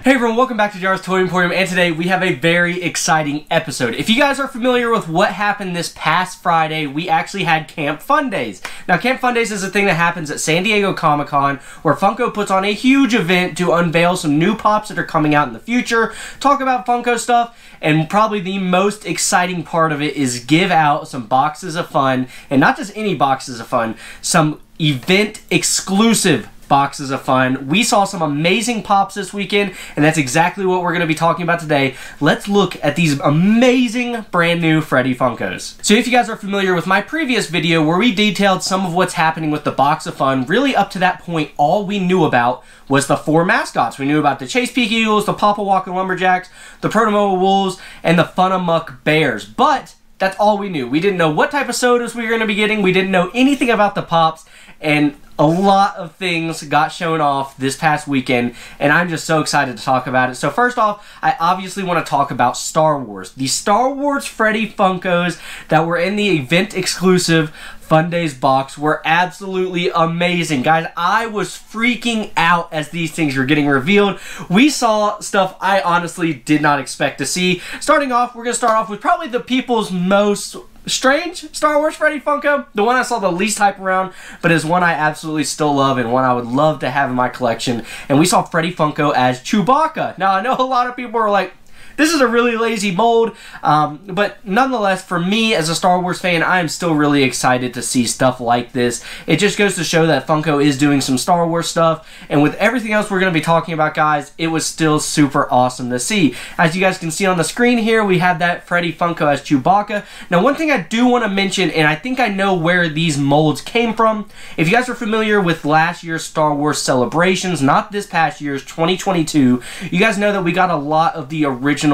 Hey everyone, welcome back to JR's Toy Emporium, and today we have a very exciting episode. If you guys are familiar with what happened this past Friday, we actually had Camp Fundays. Now, Camp Fundays is a thing that happens at San Diego Comic-Con, where Funko puts on a huge event to unveil some new pops that are coming out in the future, talk about Funko stuff, and probably the most exciting part of it is give out some boxes of fun, and not just any boxes of fun, some event-exclusive boxes of fun. We saw some amazing pops this weekend, and that's exactly what we're going to be talking about today. Let's look at these amazing brand new Freddy Funkos. So if you guys are familiar with my previous video where we detailed some of what's happening with the box of fun, really up to that point all we knew about was the four mascots. We knew about the Chase Peak Eagles, the Papa Walker Lumberjacks, the Protomoa Wolves, and the Funamuck Bears. But that's all we knew. We didn't know what type of sodas we were going to be getting. We didn't know anything about the pops, and a lot of things got shown off this past weekend, and I'm just so excited to talk about it. So first off, I obviously want to talk about Star Wars. The Star Wars Freddy Funkos that were in the event-exclusive Fundays box were absolutely amazing. Guys, I was freaking out as these things were getting revealed. We saw stuff I honestly did not expect to see. Starting off, we're going to start off with probably the people's most strange Star Wars Freddy Funko, the one I saw the least hype around, but is one I absolutely still love and one I would love to have in my collection. And we saw Freddy Funko as Chewbacca. Now, I know a lot of people are like, this is a really lazy mold, but nonetheless, for me as a Star Wars fan, I am still really excited to see stuff like this. It just goes to show that Funko is doing some Star Wars stuff, and with everything else we're going to be talking about, guys, it was still super awesome to see. As you guys can see on the screen here, we have that Freddy Funko as Chewbacca. Now, one thing I do want to mention, and I think I know where these molds came from. If you guys are familiar with last year's Star Wars celebrations, not this past year's 2022, you guys know that we got a lot of the original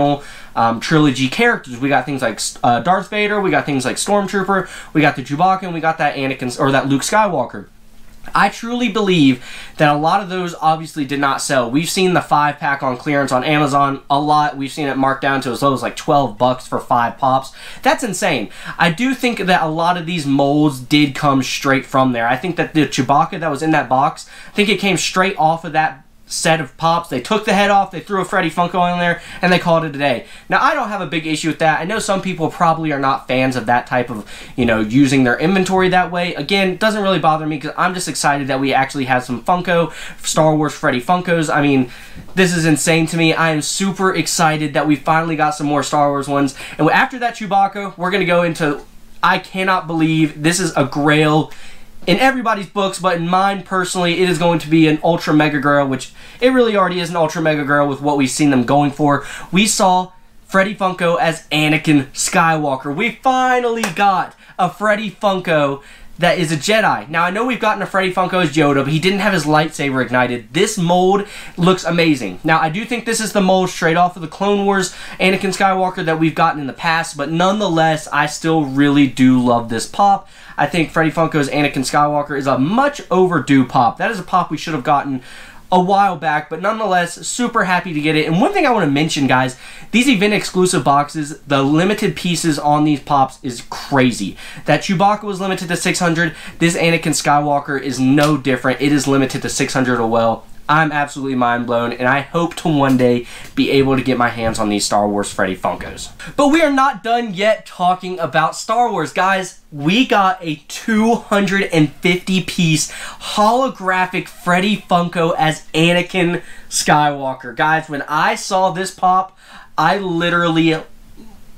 trilogy characters. We got things like Darth Vader, we got things like Stormtrooper, we got the Chewbacca, and we got that Anakin, or that Luke Skywalker. I truly believe that a lot of those obviously did not sell. We've seen the 5-pack on clearance on Amazon a lot. We've seen it marked down to as low as like 12 bucks for 5 pops. That's insane. I do think that a lot of these molds did come straight from there. I think that the Chewbacca that was in that box, I think it came straight off of that set of pops. They took the head off, they threw a Freddy Funko in there, and they called it a day. Now, I don't have a big issue with that. I know some people probably are not fans of that type of, using their inventory that way. Again, it doesn't really bother me because I'm just excited that we actually have some Funko Star Wars Freddy Funkos. I mean, this is insane to me. I am super excited that we finally got some more Star Wars ones. And after that Chewbacca, we're going to go into, I cannot believe this is a grail in everybody's books, but in mine personally, it is going to be an Ultra Mega Grail, which it really already is an Ultra Mega Grail with what we've seen them going for. We saw Freddy Funko as Anakin Skywalker. We finally got a Freddy Funko that is a Jedi. Now, I know we've gotten a Freddy Funko as Yoda, but he didn't have his lightsaber ignited. This mold looks amazing. Now, I do think this is the mold straight off of the Clone Wars Anakin Skywalker that we've gotten in the past, but nonetheless, I still really do love this pop. I think Freddy Funko's Anakin Skywalker is a much overdue pop. That is a pop we should have gotten a while back, but nonetheless, super happy to get it. And one thing I want to mention, guys, these event exclusive boxes, the limited pieces on these pops is crazy. That Chewbacca was limited to 600. This Anakin Skywalker is no different. It is limited to 600 as well. I'm absolutely mind blown, and I hope to one day be able to get my hands on these Star Wars Freddy Funkos. But we are not done yet talking about Star Wars, guys. We got a 250-piece holographic Freddy Funko as Anakin Skywalker. Guys, when I saw this pop, I literally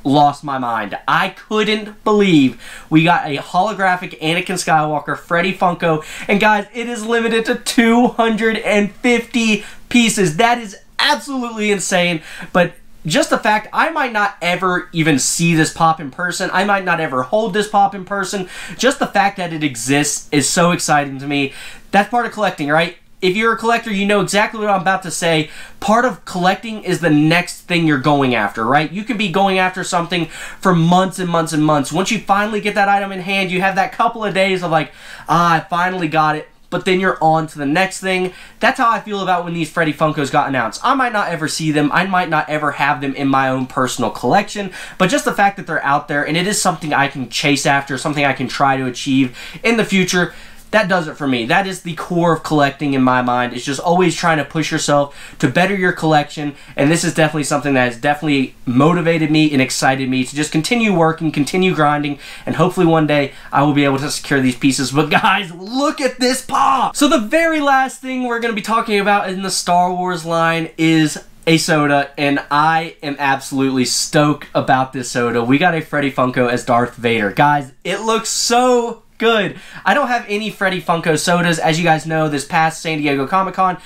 lost my mind. I couldn't believe we got a holographic Anakin Skywalker Freddy Funko, and guys, it is limited to 250 pieces. That is absolutely insane, but just the fact I might not ever even see this pop in person, I might not ever hold this pop in person, just the fact that it exists is so exciting to me. That's part of collecting, right? If you're a collector, you know exactly what I'm about to say. Part of collecting is the next thing you're going after, right? You can be going after something for months and months and months. Once you finally get that item in hand, you have that couple of days of like, I finally got it. But then you're on to the next thing. That's how I feel about when these Freddy Funkos got announced. I might not ever see them. I might not ever have them in my own personal collection. But just the fact that they're out there and it is something I can chase after, something I can try to achieve in the future, that does it for me. That is the core of collecting in my mind. It's just always trying to push yourself to better your collection, and this is definitely something that has definitely motivated me and excited me to just continue working, continue grinding, and hopefully one day I will be able to secure these pieces. But guys, look at this pop! So the very last thing we're going to be talking about in the Star Wars line is a soda, and I am absolutely stoked about this soda. We got a Freddy Funko as Darth Vader. Guys, it looks so good. I don't have any Freddy Funko sodas. As you guys know, this past San Diego Comic-Con,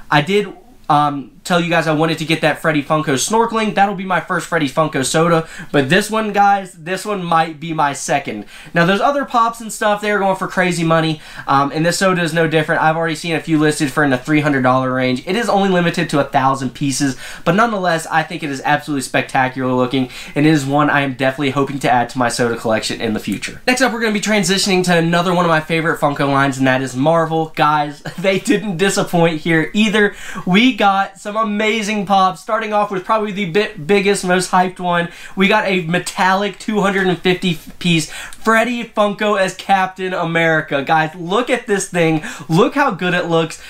I did tell you guys I wanted to get that Freddy Funko snorkeling. That'll be my first Freddy Funko soda. But this one, guys, this one might be my second. Now, there's other pops and stuff. They're going for crazy money. And this soda is no different. I've already seen a few listed for in the $300 range. It is only limited to 1,000 pieces. But nonetheless, I think it is absolutely spectacular looking. And it is one I am definitely hoping to add to my soda collection in the future. Next up, we're going to be transitioning to another one of my favorite Funko lines, and that is Marvel. Guys, they didn't disappoint here either. We got some amazing pops, starting off with probably the biggest, most hyped one. We got a metallic 250 piece Freddy Funko as Captain America. Guys, look at this thing. Look how good it looks.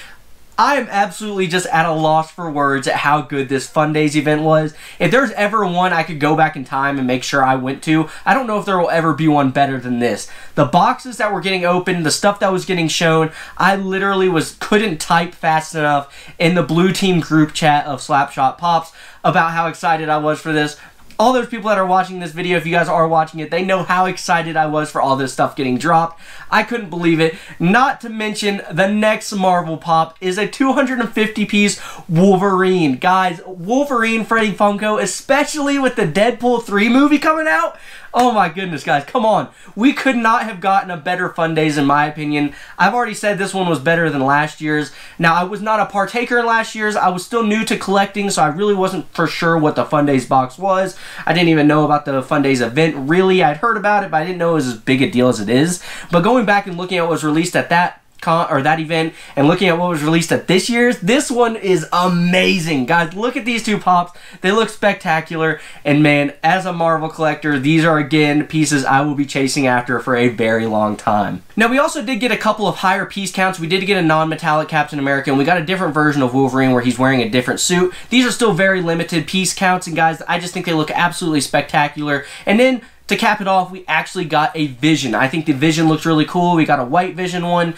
I am absolutely just at a loss for words at how good this Fundays event was. If there's ever one I could go back in time and make sure I went to, I don't know if there will ever be one better than this. The boxes that were getting opened, the stuff that was getting shown, I literally couldn't type fast enough in the Blue Team group chat of Slapshot Pops about how excited I was for this. All those people that are watching this video, if you guys are watching it, they know how excited I was for all this stuff getting dropped. I couldn't believe it. Not to mention, the next Marvel pop is a 250-piece Wolverine. Guys, Wolverine Freddy Funko, especially with the Deadpool 3 movie coming out. Oh my goodness, guys, come on. We could not have gotten a better Fundays, in my opinion. I've already said this one was better than last year's. Now, I was not a partaker in last year's. I was still new to collecting, so I really wasn't for sure what the Fundays box was. I didn't even know about the Fundays event, really. I'd heard about it, but I didn't know it was as big a deal as it is. But going back and looking at what was released at that event and looking at what was released at this year's, this one is amazing. Guys, look at these two pops. They look spectacular, and man, as a Marvel collector, these are again pieces I will be chasing after for a very long time. Now, we also did get a couple of higher piece counts. We did get a non-metallic Captain America, and we got a different version of Wolverine where he's wearing a different suit. These are still very limited piece counts, and guys, I just think they look absolutely spectacular. And then to cap it off, we actually got a Vision. I think the Vision looks really cool. We got a white Vision one.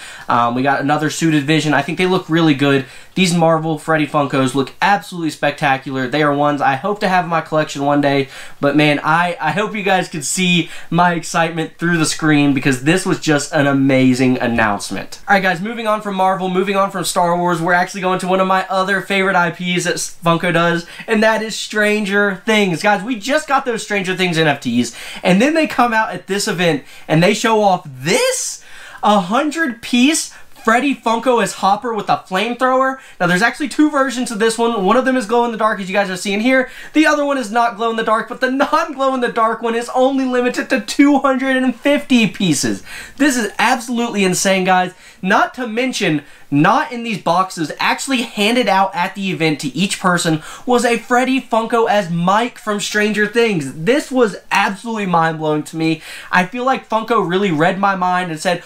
We got another suited Vision. I think they look really good. These Marvel Freddy Funkos look absolutely spectacular. They are ones I hope to have in my collection one day. But man, I hope you guys could see my excitement through the screen, because this was just an amazing announcement. Alright guys, moving on from Marvel, moving on from Star Wars, we're actually going to one of my other favorite IPs that Funko does, and that is Stranger Things. Guys, we just got those Stranger Things NFTs, and then they come out at this event and they show off this 100-piece Freddy Funko as Hopper with a flamethrower. Now, there's actually two versions of this one. One of them is glow-in-the-dark, as you guys are seeing here. The other one is not glow-in-the-dark, but the non-glow-in-the-dark one is only limited to 250 pieces. This is absolutely insane, guys. Not to mention, not in these boxes, actually handed out at the event to each person was a Freddy Funko as Mike from Stranger Things. This was absolutely mind-blowing to me. I feel like Funko really read my mind and said,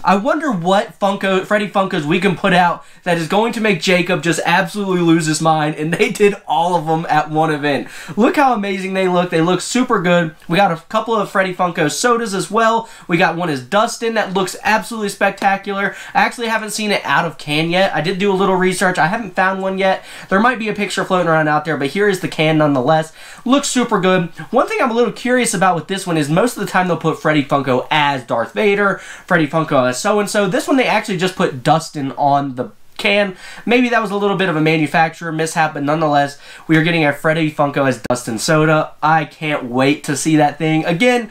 I wonder what Freddy Funkos we can put out that is going to make Jacob just absolutely lose his mind, and they did all of them at one event. Look how amazing they look. They look super good. We got a couple of Freddy Funko sodas as well. We got one as Dustin that looks absolutely spectacular. I actually haven't seen it out of can yet. I did do a little research. I haven't found one yet. There might be a picture floating around out there, but here is the can nonetheless. Looks super good. One thing I'm a little curious about with this one is most of the time they'll put Freddy Funko as Darth Vader, Freddy Funko as so-and-so. This one they actually just put Dustin on the can. Maybe that was a little bit of a manufacturer mishap, but nonetheless, we are getting a Freddy Funko as Dustin Soda. I can't wait to see that thing. Again,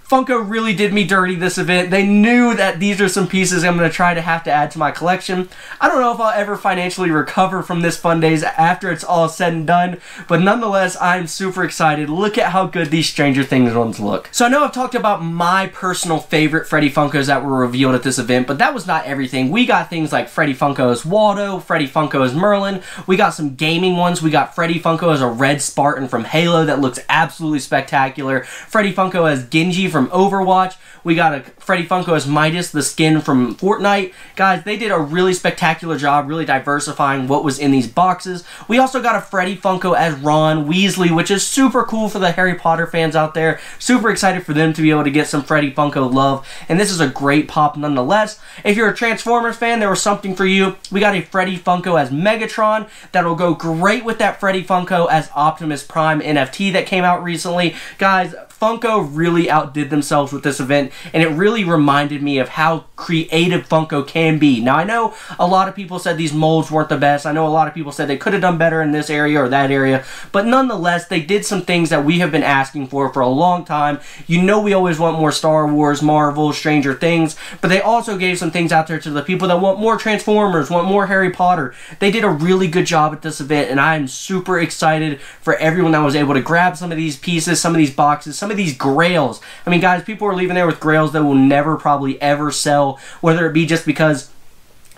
Funko really did me dirty this event. They knew that these are some pieces I'm going to try to have to add to my collection. I don't know if I'll ever financially recover from this Fundays after it's all said and done, but nonetheless, I'm super excited. Look at how good these Stranger Things ones look. So I know I've talked about my personal favorite Freddy Funkos that were revealed at this event, but that was not everything. We got things like Freddy Funko as Waldo, Freddy Funko as Merlin. We got some gaming ones. We got Freddy Funko as a Red Spartan from Halo that looks absolutely spectacular. Freddy Funko as Genji from from Overwatch. We got a Freddy Funko as Midas, the skin from Fortnite. Guys, they did a really spectacular job, really diversifying what was in these boxes. We also got a Freddy Funko as Ron Weasley, which is super cool for the Harry Potter fans out there. Super excited for them to be able to get some Freddy Funko love, and this is a great pop nonetheless. If you're a Transformers fan, there was something for you. We got a Freddy Funko as Megatron. That'll go great with that Freddy Funko as Optimus Prime NFT that came out recently. Guys, Funko really outdid themselves with this event, and it really reminded me of how creative Funko can be. Now, I know a lot of people said these molds weren't the best. I know a lot of people said they could have done better in this area or that area, but nonetheless, they did some things that we have been asking for a long time. You know we always want more Star Wars, Marvel, Stranger Things, but they also gave some things out there to the people that want more Transformers, want more Harry Potter. They did a really good job at this event, and I'm super excited for everyone that was able to grab some of these pieces, some of these boxes, some of these grails. I mean, guys, people are leaving there with grails that will never probably ever sell, whether it be just because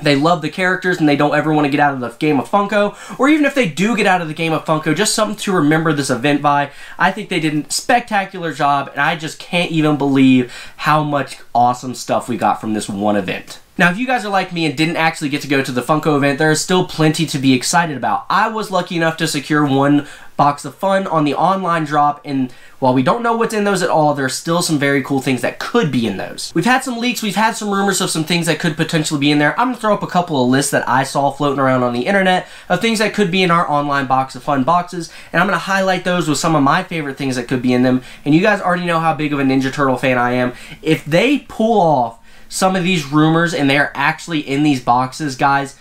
they love the characters and they don't ever want to get out of the game of Funko, or even if they do get out of the game of Funko, just something to remember this event by. I think they did a spectacular job, and I just can't even believe how much awesome stuff we got from this one event. Now, if you guys are like me and didn't actually get to go to the Funko event, there is still plenty to be excited about. I was lucky enough to secure one box of fun on the online drop, and while we don't know what's in those at all, there's still some very cool things that could be in those. We've had some leaks, we've had some rumors of some things that could potentially be in there. I'm going to throw up a couple of lists that I saw floating around on the internet of things that could be in our online box of fun boxes, and I'm going to highlight those with some of my favorite things that could be in them. And you guys already know how big of a Ninja Turtle fan I am. If they pull off some of these rumors and they're actually in these boxes, guys,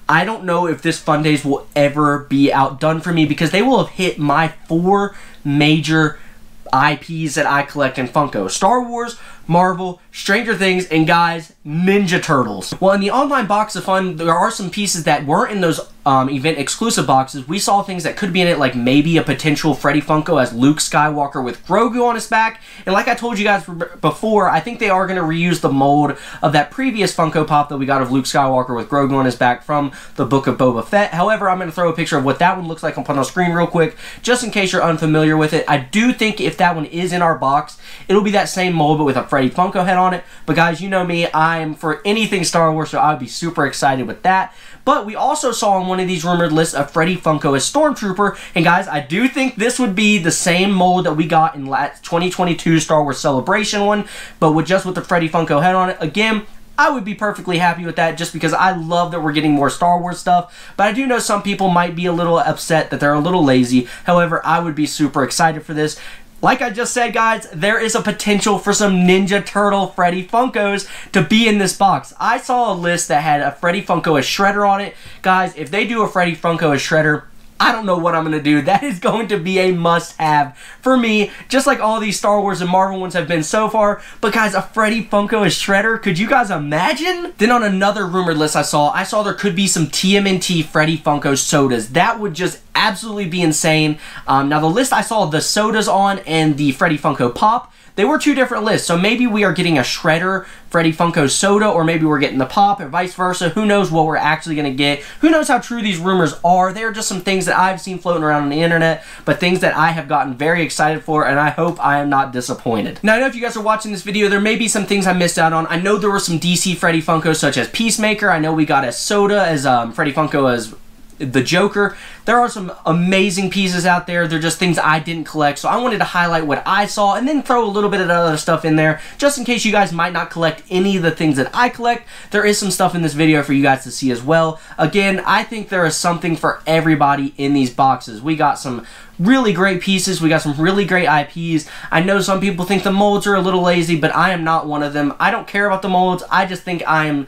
I don't know if this Fundays will ever be outdone for me, because they will have hit my 4 major IPs that I collect in Funko: Star Wars, Marvel, Stranger Things, and guys, Ninja Turtles. Well, in the online box of fun, there are some pieces that weren't in those event exclusive boxes. We saw things that could be in it, like maybe a potential Freddy Funko as Luke Skywalker with Grogu on his back. And like I told you guys before, I think they are going to reuse the mold of that previous Funko Pop that we got of Luke Skywalker with Grogu on his back from the Book of Boba Fett. However, I'm going to throw a picture of what that one looks like and put on screen real quick, just in case you're unfamiliar with it. I do think if that one is in our box, it'll be that same mold, but with a Freddy Funko head on it. But guys, you know me, I'm for anything Star Wars, so I'd be super excited with that. But we also saw on one of these rumored lists a Freddy Funko as Stormtrooper, and guys, I do think this would be the same mold that we got in 2022 Star Wars Celebration one, but with the Freddy Funko head on it. Again, I would be perfectly happy with that, just because I love that we're getting more Star Wars stuff. But I do know some people might be a little upset that they're a little lazy. However, I would be super excited for this. Like I just said, guys, there is a potential for some Ninja Turtle Freddy Funkos to be in this box. I saw a list that had a Freddy Funko as Shredder on it. Guys, if they do a Freddy Funko as Shredder, I don't know what I'm going to do. That is going to be a must-have for me, just like all these Star Wars and Marvel ones have been so far. But guys, a Freddy Funko as Shredder, could you guys imagine? Then on another rumored list I saw there could be some TMNT Freddy Funko sodas. That would just absolutely be insane. Now the list I saw the sodas on and the Freddy Funko Pop, they were 2 different lists, so maybe we are getting a Shredder Freddy Funko soda, or maybe we're getting the Pop, or vice versa. Who knows what we're actually going to get? Who knows how true these rumors are? They're just some things that I've seen floating around on the internet, but things that I have gotten very excited for, and I hope I am not disappointed. Now, I know if you guys are watching this video, there may be some things I missed out on. I know there were some DC Freddy Funkos, such as Peacemaker. I know we got a soda as Freddy Funko as the Joker. There are some amazing pieces out there. They're just things I didn't collect, so I wanted to highlight what I saw and then throw a little bit of other stuff in there, just in case you guys might not collect any of the things that I collect. There is some stuff in this video for you guys to see as well. Again, I think there is something for everybody in these boxes. We got some really great pieces. We got some really great IPs. I know some people think the molds are a little lazy, but I am not one of them. I don't care about the molds. I just think I am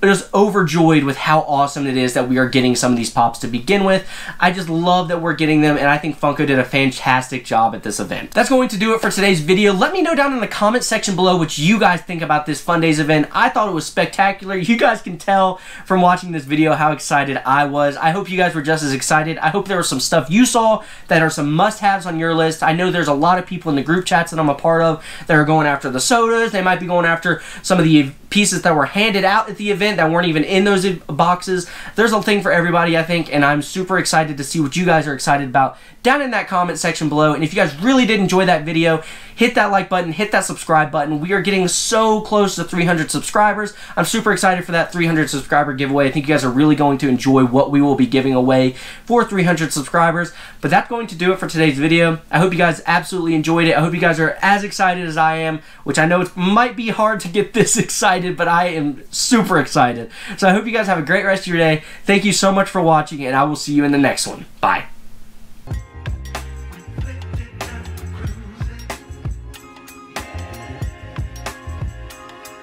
just overjoyed with how awesome it is that we are getting some of these pops to begin with. I just love that we're getting them, and I think Funko did a fantastic job at this event. That's going to do it for today's video. Let me know down in the comment section below what you guys think about this Fundays event. I thought it was spectacular. You guys can tell from watching this video how excited I was. I hope you guys were just as excited. I hope there was some stuff you saw that are some must-haves on your list. I know there's a lot of people in the group chats that I'm a part of that are going after the sodas. They might be going after some of the pieces that were handed out at the event that weren't even in those boxes. There's a thing for everybody, I think, and I'm super excited to see what you guys are excited about down in that comment section below. And if you guys really did enjoy that video, hit that like button, hit that subscribe button. We are getting so close to 300 subscribers. I'm super excited for that 300 subscriber giveaway. I think you guys are really going to enjoy what we will be giving away for 300 subscribers. But that's going to do it for today's video. I hope you guys absolutely enjoyed it. I hope you guys are as excited as I am, which I know it might be hard to get this excited, but I am super excited. So I hope you guys have a great rest of your day. Thank you so much for watching, and I will see you in the next one. Bye.